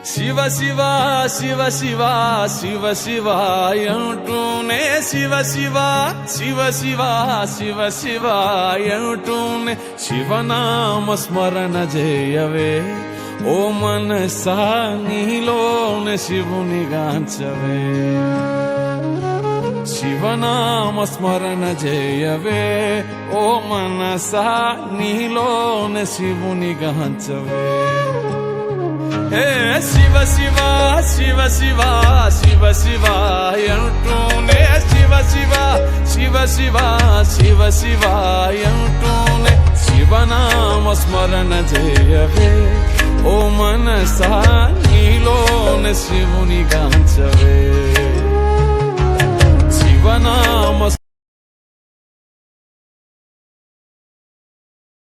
శివ శివ శివ శివ శివ శివ అంటూనే శివ శివ శివ శివ శివ శివ అంటూనే శివనామ స్మరణ చేయవే ఓ మనసా నీలోనే శివుని గాంచవే శివనామ స్మరణ చేయవే ఓ మనసా నీలోనే శివుని గాంచవే హే శివ శివ శివ శివ శివ శివ అంటూనే శివ శివ శివ శివ శివ శివ అంటూనే శివనామ స్మరణ చేయవే ఓ మనసా నీలోనే శివుని గాంచవే శివనామ